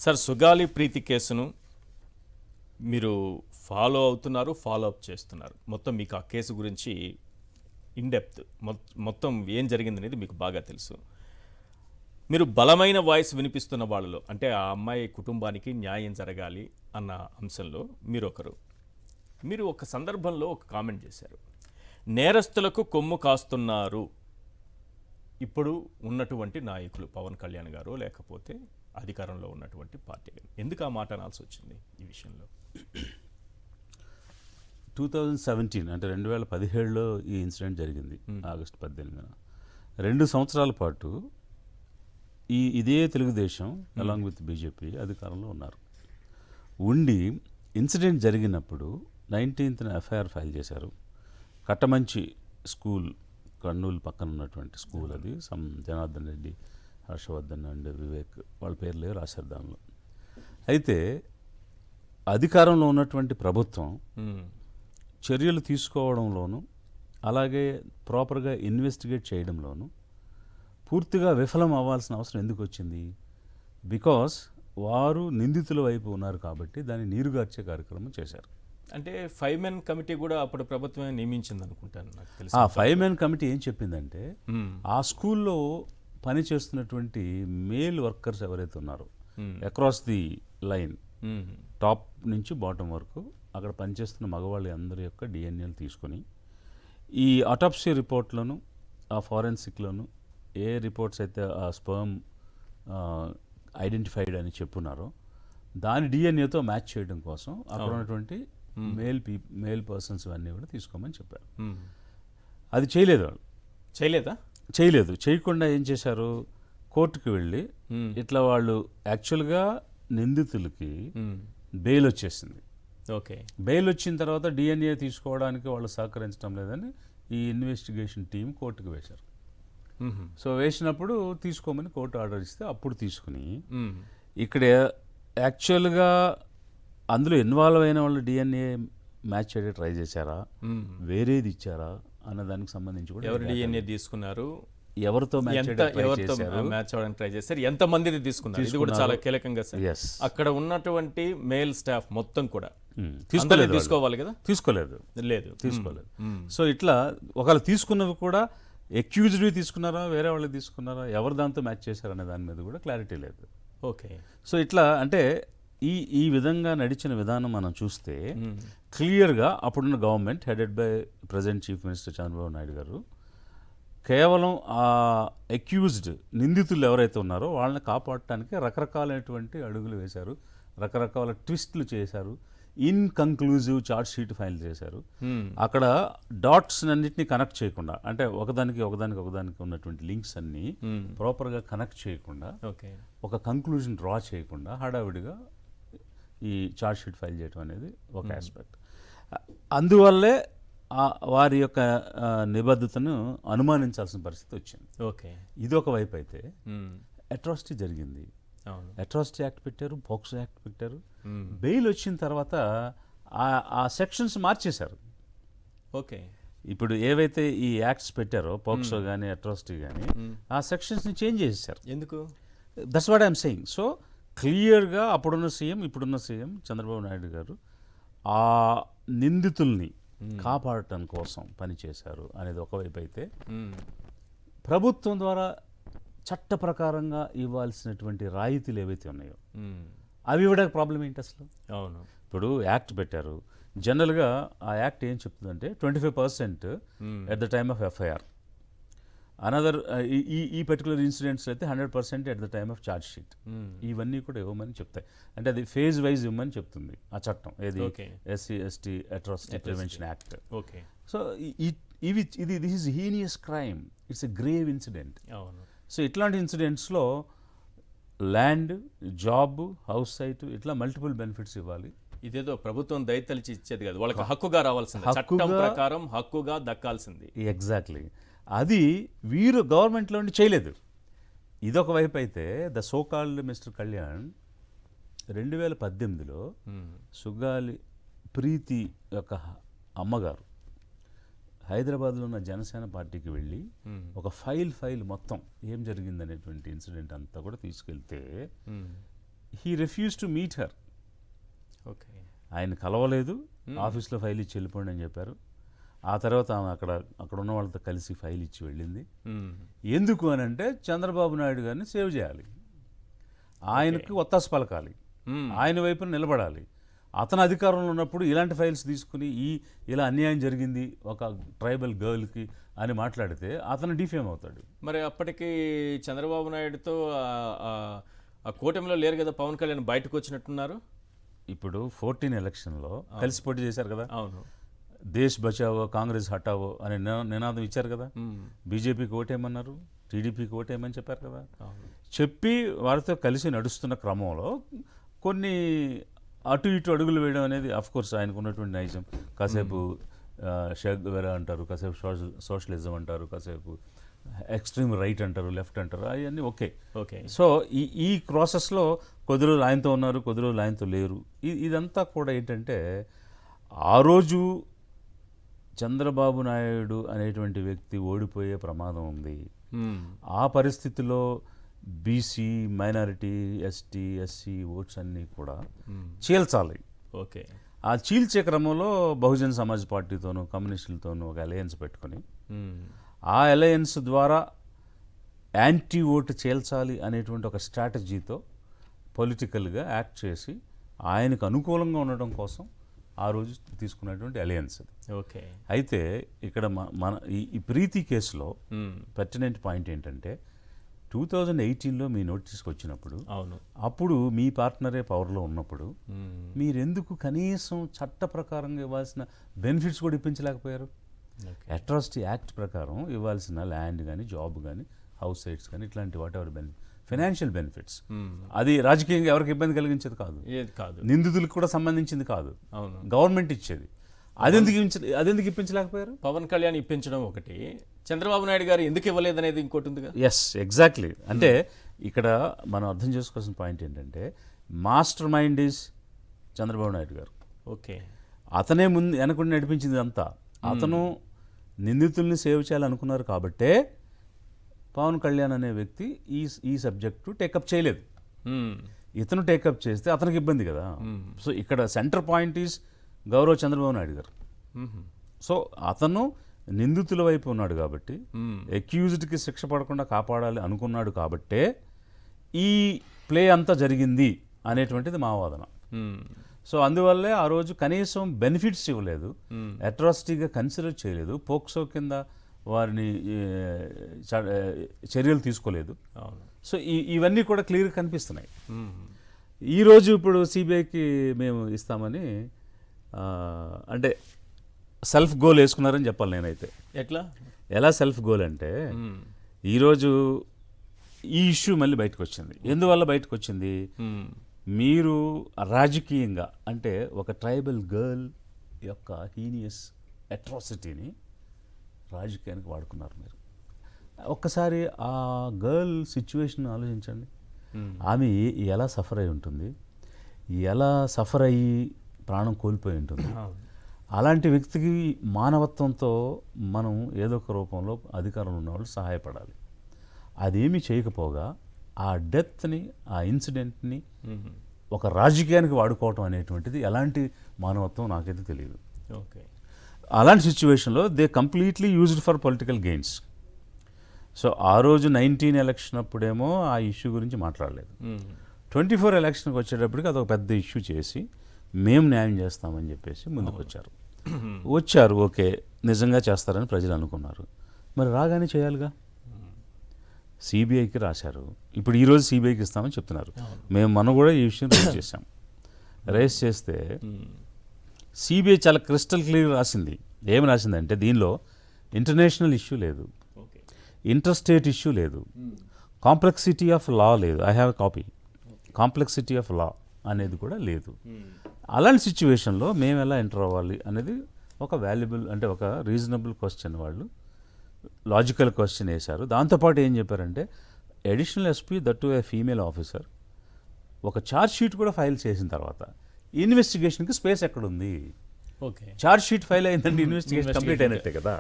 Sir, Sugali ప్రీతి కేసును మీరు follow అవుతున్నారు, ఫాలో అప్ చేస్తున్నారు. మొత్తం మీకు ఆ కేసు గురించి ఇన్డెప్త్ మొత్తం ఏం జరిగిందనేది మీకు బాగా తెలుసు. మీరు బలమైన వాయిస్ వినిపిస్తున్న వాళ్ళలో, అంటే ఆ అమ్మాయి కుటుంబానికి న్యాయం జరగాలి అన్న అంశంలో మీరు ఒక సందర్భంలో ఒక కామెంట్ చేశారు. నేరస్తులకు కొమ్ము కాస్తున్నారు ఇప్పుడు ఉన్నటువంటి నాయకులు, పవన్ కళ్యాణ్ గారు లేకపోతే అధికారంలో ఉన్నటువంటి పార్టీ. ఎందుకు ఆ మాట అనాల్సి వచ్చింది ఈ విషయంలో? 2017 అంటే 2017లో ఈ ఇన్సిడెంట్ జరిగింది. ఆగస్టు 18న 2 సంవత్సరాల పాటు ఇదే తెలుగుదేశం అలాంగ్ విత్ బీజేపీ అధికారంలో ఉన్నారు. ఉండి ఇన్సిడెంట్ జరిగినప్పుడు 19న ఎఫ్ఐఆర్ ఫైల్ చేశారు. కట్టమంచి స్కూల్, కర్నూలు పక్కన ఉన్నటువంటి స్కూల్, అది జనార్దన్ రెడ్డి, హర్షవర్ధన్ అండ్ వివేక్ వాళ్ళ పేర్లే రాశారు దానిలో. అయితే అధికారంలో ఉన్నటువంటి ప్రభుత్వం చర్యలు తీసుకోవడంలోనూ అలాగే ప్రాపర్గా ఇన్వెస్టిగేట్ చేయడంలోనూ పూర్తిగా విఫలం అవ్వాల్సిన అవసరం ఎందుకు వచ్చింది? బికాస్ వారు నిందితుల వైపు ఉన్నారు కాబట్టి దాన్ని నీరుగార్చే కార్యక్రమం చేశారు. అంటే 5 మెన్ కమిటీ కూడా అప్పుడు ప్రభుత్వమే నియమించింది అనుకుంటాను, నాకు తెలిసి. ఆ 5 మెన్ కమిటీ ఏం చెప్పిందంటే, ఆ స్కూల్లో పనిచేస్తున్నటువంటి మేల్ వర్కర్స్ ఎవరైతే ఉన్నారో అక్రాస్ ది లైన్, టాప్ నుంచి బాటం వరకు అక్కడ పనిచేస్తున్న మగవాళ్ళ అందరి యొక్క డిఎన్ఏలు తీసుకొని ఈ ఆటోప్సీ రిపోర్ట్లను, ఆ ఫారెన్సిక్లను ఏ రిపోర్ట్స్ అయితే ఆ స్పర్మ్ ఐడెంటిఫైడ్ అని చెప్పున్నారో దాని డిఎన్ఏతో మ్యాచ్ చేయడం కోసం అక్కడ ఉన్నటువంటి మేల్ పర్సన్స్ అన్నీ కూడా తీసుకోమని చెప్పారు. అది చేయలేదు వాళ్ళు. చేయలేదు. చేయకుండా ఏం చేశారు, కోర్టుకు వెళ్ళి ఇట్లా వాళ్ళు యాక్చువల్గా నిందితులకి బెయిల్ వచ్చేసింది. ఓకే, బెయిల్ వచ్చిన తర్వాత డిఎన్ఏ తీసుకోవడానికి వాళ్ళు సహకరించడం లేదని ఈ ఇన్వెస్టిగేషన్ టీం కోర్టుకు వేశారు. సో వేసినప్పుడు తీసుకోమని కోర్టు ఆర్డర్ ఇస్తే అప్పుడు తీసుకుని ఇక్కడ యాక్చువల్గా అందులో ఇన్వాల్వ్ అయిన వాళ్ళు డిఎన్ఏ మ్యాచ్ చేయడానికి ట్రై చేశారా, వేరేది ఇచ్చారా అన్న దానికి సంబంధించి కూడా ఎవరు డిఎన్ఏ తీసుకున్నారు, ఎవరితో మ్యాచ్ అవ్వడానికి ట్రై చేశారు, ఎంత మందిని తీసుకున్నారు, ఇది కూడా చాలా కీలకంగా సార్. అక్కడ ఉన్నటువంటి మేల్ స్టాఫ్ మొత్తం కూడా తీసుకోవాలి కదా? తీసుకోలేదు. లేదు. సో ఇట్లా ఒకవేళ తీసుకున్నవి కూడా అక్యూజ్డ్వి తీసుకున్నారా, వేరే వాళ్ళు తీసుకున్నారా, ఎవరు దాంతో మ్యాచ్ చేశారనే దాని మీద కూడా క్లారిటీ లేదు. ఓకే. సో ఇట్లా అంటే ఈ విధంగా నడిచిన విధానం మనం చూస్తే క్లియర్గా అప్పుడున్న government headed by present chief minister Chandrababu Naidu గారు కేవలం ఆ అక్యూజ్డ్ నిందితులు ఎవరైతే ఉన్నారో వాళ్ళని కాపాడటానికి రకరకాలైనటువంటి అడుగులు వేశారు, రకరకాల ట్విస్టులు చేశారు, ఇన్కంక్లూజివ్ చార్జ్ షీట్ ఫైల్ చేశారు. అక్కడ డాట్స్ అన్నింటినీ కనెక్ట్ చేయకుండా, అంటే ఒకదానికి ఉన్నటువంటి లింక్స్ అన్ని ప్రాపర్గా కనెక్ట్ చేయకుండా, ఒక కంక్లూజన్ డ్రా చేయకుండా హడావిడిగా ఈ చార్జ్ షీట్ ఫైల్ చేయడం అనేది ఒక ఆస్పెక్ట్. అందువల్లే వారి యొక్క నిబద్ధతను అనుమానించాల్సిన పరిస్థితి వచ్చింది. ఓకే, ఇది ఒక వైపు అయితే అట్రాసిటీ జరిగింది. అట్రాసిటీ యాక్ట్ పెట్టారు, పోక్సో యాక్ట్ పెట్టారు. బెయిల్ వచ్చిన తర్వాత ఆ సెక్షన్స్ మార్చేశారు. ఓకే, ఇప్పుడు ఏవైతే ఈ యాక్ట్స్ పెట్టారో పోక్సో కానీ అట్రాసిటీ కానీ ఆ సెక్షన్స్ని చేంజ్ చేసేసారు. ఎందుకు? That's what I'm saying. So క్లియర్గా అప్పుడున్న సీఎం, ఇప్పుడున్న సీఎం చంద్రబాబు నాయుడు గారు ఆ నిందితుల్ని కాపాడటం కోసం పనిచేశారు అనేది ఒకవైపు అయితే, ప్రభుత్వం ద్వారా చట్ట ప్రకారంగా ఇవ్వాల్సినటువంటి రాయితీలు ఏవైతే ఉన్నాయో అవి ఇవ్వడానికి ప్రాబ్లం ఏంటి అసలు? అవును, ఇప్పుడు యాక్ట్ పెట్టారు. జనరల్గా ఆ యాక్ట్ ఏం చెప్తుందంటే 25% at the time of FIR, another ఈ పర్టికులర్ ఇన్సిడెంట్స్ అయితే 100% at the time of charge sheet. ఇవన్నీ కూడా ఇవ్వమని చెప్తాయి. అంటే అది ఫేజ్ వైజ్ ఇవ్వమని చెప్తుంది ఆ చట్టం, ఏది SC ST atrocity prevention act. So this is heinous crime, it's a grave incident. So ఇట్లాంటి ఇన్సిడెంట్స్లో ల్యాండ్, జాబ్, హౌస్ సైట్ ఇట్లా మల్టిపుల్ బెనిఫిట్స్ ఇవ్వాలి. ఇదేదో ప్రభుత్వం దయతలిచి ఇచ్చేది కాదు, వాళ్ళకి హక్కుగా రావాల్సింది, చట్టం ప్రకారం హక్కుగా దక్కాల్సింది. ఎగ్జాక్ట్లీ. అది వీరు గవర్నమెంట్లో ఉండి చేయలేదు. ఇదొక వైపు అయితే the so called mister Kalyan 2018లో సుగాలి ప్రీతి యొక్క అమ్మగారు హైదరాబాద్లో ఉన్న జనసేన పార్టీకి వెళ్ళి ఒక ఫైల్ మొత్తం ఏం జరిగిందనేటువంటి ఇన్సిడెంట్ అంతా కూడా తీసుకెళ్తే he refuse to meet her. Okay. ఆయన కలవలేదు, ఆఫీస్లో ఫైల్ ఇచ్చి వెళ్ళిపోండి అని చెప్పారు. ఆ తర్వాత ఆమె అక్కడ ఉన్న వాళ్ళతో కలిసి ఫైల్ ఇచ్చి వెళ్ళింది. ఎందుకు అని అంటే చంద్రబాబు నాయుడు గారిని సేవ్ చేయాలి, ఆయనకు ఒత్తాసు పలకాలి, ఆయన వైపున నిలబడాలి. అతను అధికారంలో ఉన్నప్పుడు ఇలాంటి ఫైల్స్ తీసుకుని ఇలా అన్యాయం జరిగింది ఒక ట్రైబల్ గర్ల్కి అని మాట్లాడితే అతను డిఫేమ్ అవుతాడు. మరి అప్పటికి చంద్రబాబు నాయుడుతో ఆ కూటమిలో లేరు కదా పవన్ కళ్యాణ్, బయటకు వచ్చినట్టున్నారు. ఇప్పుడు 14 ఎలక్షన్లో కలిసి పోటీ చేశారు కదా. అవును. దేశ్ బచావో కాంగ్రెస్ హటావో అనే నినాదం ఇచ్చారు కదా. బీజేపీకి ఓటేయమన్నారు, టీడీపీకి ఓటేయమని చెప్పారు కదా. చెప్పి వారితో కలిసి నడుస్తున్న క్రమంలో కొన్ని అటు ఇటు అడుగులు వేయడం అనేది అఫ్కోర్స్ ఆయనకు ఉన్నటువంటి నైజం. కాసేపు షేక్ వెరా అంటారు, కాసేపు సోషలిజం అంటారు, కాసేపు ఎక్స్ట్రీమ్ రైట్ అంటారు, లెఫ్ట్ అంటారు, అవన్నీ ఓకే. సో ఈ ప్రాసెస్లో కొద్ది రోజులు ఆయనతో ఉన్నారు, కొద్ది రోజులు ఆయనతో లేరు. ఇదంతా కూడా ఏంటంటే ఆ రోజు చంద్రబాబు నాయుడు అనేటువంటి వ్యక్తి ఓడిపోయే ప్రమాదం ఉంది. ఆ పరిస్థితిలో BC, minority, ST, SC votes అన్నీ కూడా చీల్చాలి. ఓకే. ఆ చీల్చే క్రమంలో బహుజన్ సమాజ్ పార్టీతోనూ కమ్యూనిస్టులతోనూ ఒక అలయన్స్ పెట్టుకొని ఆ అలయన్స్ ద్వారా యాంటీ ఓటు చీల్చాలి అనేటువంటి ఒక స్ట్రాటజీతో పొలిటికల్గా యాక్ట్ చేసి ఆయనకు అనుకూలంగా ఉండడం కోసం ఆ రోజు తీసుకున్నటువంటి అలయన్స్ అది. ఓకే. అయితే ఇక్కడ మన ఈ ప్రీతి కేసులో పర్టినెంట్ పాయింట్ ఏంటంటే 2018లో మీ నోటీస్కి వచ్చినప్పుడు, అవును, అప్పుడు మీ పార్ట్నరే పవర్లో ఉన్నప్పుడు మీరెందుకు కనీసం చట్ట ప్రకారంగా ఇవ్వాల్సిన బెనిఫిట్స్ కూడా ఇప్పించలేకపోయారు? అట్రాసిటీ యాక్ట్ ప్రకారం ఇవ్వాల్సిన ల్యాండ్ కానీ, జాబ్ కానీ, హౌస్ సైట్స్ కానీ, ఇట్లాంటి వాట్ ఎవర్ ఫైనాన్షియల్ బెనిఫిట్స్, అది రాజకీయంగా ఎవరికి ఇబ్బంది కలిగించేది కాదు, నిందితులకు కూడా సంబంధించింది కాదు, గవర్నమెంట్ ఇచ్చేది. అదెందుకు ఇప్పించలేకపోయారు? పవన్ కళ్యాణ్ ఇప్పించడం ఒకటి, చంద్రబాబు నాయుడు గారు ఎందుకు ఇవ్వలేదు అనేది ఇంకోటి ఉందిగా. Yes, exactly. అంటే ఇక్కడ మనం అర్థం చేసుకోవాల్సిన పాయింట్ ఏంటంటే master mind is Chandrababu Naidu garu. Okay. అతనే ముందు వెనకుండా నడిపించింది అంతా. అతను నిందితుల్ని సేవ్ చేయాలనుకున్నారు కాబట్టే పవన్ కళ్యాణ్ అనే వ్యక్తి ఈ సబ్జెక్టు టేకప్ చేయలేదు. ఇతను టేకప్ చేస్తే అతనికి ఇబ్బంది కదా. సో ఇక్కడ centre point is Gaurav Chandrababu Naidu గారు. సో అతను నిందితుల వైపు ఉన్నాడు కాబట్టి, అక్యూజ్డ్కి శిక్ష పడకుండా కాపాడాలి అనుకున్నాడు కాబట్టే ఈ ప్లే అంతా జరిగింది అనేటువంటిది మా వాదన. సో అందువల్లే ఆ రోజు కనీసం బెనిఫిట్స్ ఇవ్వలేదు, అట్రాసిటీగా కన్సిడర్ చేయలేదు, పోక్సో కింద వారిని చర్యలు తీసుకోలేదు. సో ఇవన్నీ కూడా క్లియర్గా కనిపిస్తున్నాయి. ఈరోజు ఇప్పుడు సిబిఐకి మేము ఇస్తామని అంటే సెల్ఫ్ గోల్ వేసుకున్నారని చెప్పాలి నేనైతే. ఎలా సెల్ఫ్ గోల్ అంటే ఈరోజు ఈ ఇష్యూ మళ్ళీ బయటకు వచ్చింది. ఎందువల్ల బయటకు వచ్చింది? మీరు రాజకీయంగా అంటే ఒక ట్రైబల్ గర్ల్ యొక్క హీనియస్ అట్రాసిటీని రాజకీయానికి వాడుకున్నారు మీరు. ఒక్కసారి ఆ గర్ల్ సిచ్యువేషన్ ఆలోచించండి. ఆమె ఎలా సఫర్ అయి ఉంటుంది, ఎలా సఫర్ అయ్యి ప్రాణం కోల్పోయి ఉంటుంది. అలాంటి వ్యక్తికి మానవత్వంతో మనం ఏదో ఒక రూపంలో అధికారంలో ఉన్నవాళ్ళు సహాయపడాలి. అదేమీ చేయకపోగా ఆ డెత్ని, ఆ ఇన్సిడెంట్ని ఒక రాజకీయానికి వాడుకోవటం అనేటువంటిది ఎలాంటి మానవత్వం నాకైతే తెలియదు. ఓకే. అలాంటి సిచ్యువేషన్లో they completely used for political gains. So ఆ రోజు 19 ఎలక్షన్ అప్పుడేమో ఆ ఇష్యూ గురించి మాట్లాడలేదు. 24 ఎలక్షన్కి వచ్చేటప్పటికి అదొక పెద్ద ఇష్యూ చేసి మేము న్యాయం చేస్తామని చెప్పేసి ముందుకు వచ్చారు. ఓకే, నిజంగా చేస్తారని ప్రజలు అనుకున్నారు. మరి రాగానే చేయాలిగా. సిబిఐకి రాశారు. ఇప్పుడు ఈరోజు సిబిఐకి ఇస్తామని చెప్తున్నారు. మేము మనం కూడా ఈ విషయం రేస్ చేస్తే సిబిఐ చాలా క్రిస్టల్ క్లియర్ రాసింది. ఏమి రాసిందంటే దీనిలో ఇంటర్నేషనల్ ఇష్యూ లేదు, ఇంటర్స్టేట్ ఇష్యూ లేదు, కాంప్లెక్సిటీ ఆఫ్ లా లేదు. I have a copy. Complexity of law అనేది కూడా లేదు. అలాంటి సిచ్యువేషన్లో మేము ఎలా ఎంటర్ అవ్వాలి అనేది ఒక వాల్యుబుల్ అంటే ఒక రీజనబుల్ క్వశ్చన్, వాళ్ళు లాజికల్ క్వశ్చన్ వేశారు. దాంతోపాటు ఏం చెప్పారంటే additional SP that to A female officer ఒక ఛార్జ్ షీట్ కూడా ఫైల్ చేసిన తర్వాత ఇన్వెస్టిగేషన్కి స్పేస్ ఎక్కడుంది? ఛార్జ్ షీట్ ఫైల్ అయిందంటే ఇన్వెస్టిగేషన్ కంప్లీట్ అయినట్టే కదా.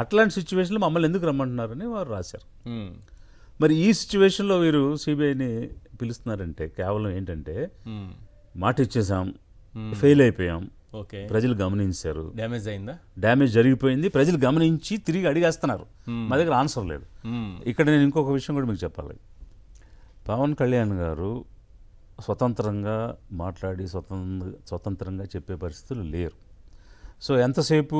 అట్లాంటి సిచ్యువేషన్లో మమ్మల్ని ఎందుకు రమ్మంటున్నారని వారు రాశారు. మరి ఈ సిచ్యువేషన్లో వీరు సిబిఐని పిలుస్తున్నారంటే కేవలం ఏంటంటే మాట ఇచ్చేసాం, ఫెయిల్ అయిపోయాం, ఓకే, ప్రజలు గమనించారు, డ్యామేజ్ అయిందా? డ్యామేజ్ జరిగిపోయింది, ప్రజలు గమనించి తిరిగి అడిగేస్తున్నారు, మా దగ్గర ఆన్సర్ లేదు. ఇక్కడ నేను ఇంకొక విషయం కూడా మీకు చెప్పాలి. పవన్ కళ్యాణ్ గారు స్వతంత్రంగా మాట్లాడి స్వతంత్రంగా చెప్పే పరిస్థితులు లేరు. సో ఎంతసేపు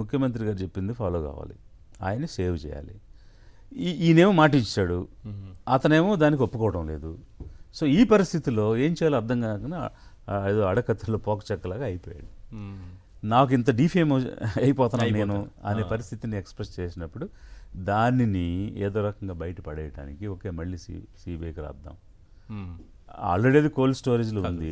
ముఖ్యమంత్రి గారు చెప్పింది ఫాలో కావాలి, ఆయన్ని సేవ్ చేయాలి. ఈయనేమో మాట ఇచ్చాడు, అతనేమో దానికి ఒప్పుకోవడం లేదు. సో ఈ పరిస్థితిలో ఏం చేయాలో అర్థం కాకుండా ఏదో అడకత్తిలో పోక చెక్కలాగా అయిపోయాడు. నాకు ఇంత డిఫేమ్ అయిపోతున్నాను నేను అనే పరిస్థితిని ఎక్స్ప్రెస్ చేసినప్పుడు దానిని ఏదో రకంగా బయట పడేయటానికి ఓకే మళ్ళీ సిబిఐకి రాద్దాం, ఆల్రెడీ అది కోల్డ్ స్టోరేజ్లో ఉంది,